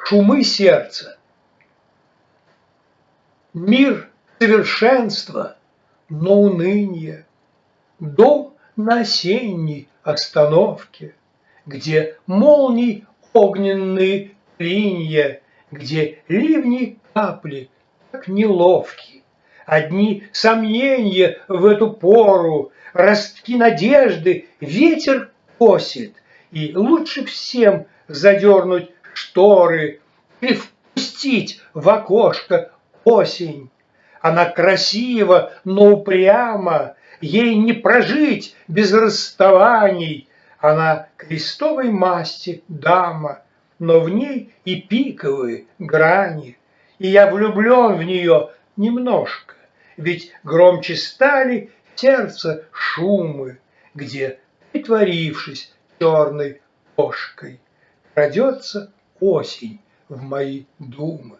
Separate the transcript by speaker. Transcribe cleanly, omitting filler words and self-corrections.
Speaker 1: шумы сердца. Мир совершенства, но уныние. Дом на осенней остановке, где молний огненные клинья, где ливни капли, как неловки. Одни сомнения в эту пору, ростки надежды ветер косит, и лучше всем задернуть шторы и впустить в окошко осень. Она красива, но упряма, ей не прожить без расставаний. Она крестовой масти дама, но в ней и пиковые грани. И я влюблен в нее немножко, ведь громче стали сердца шумы, где, притворившись черной кошкой, крадется осень в мои думы.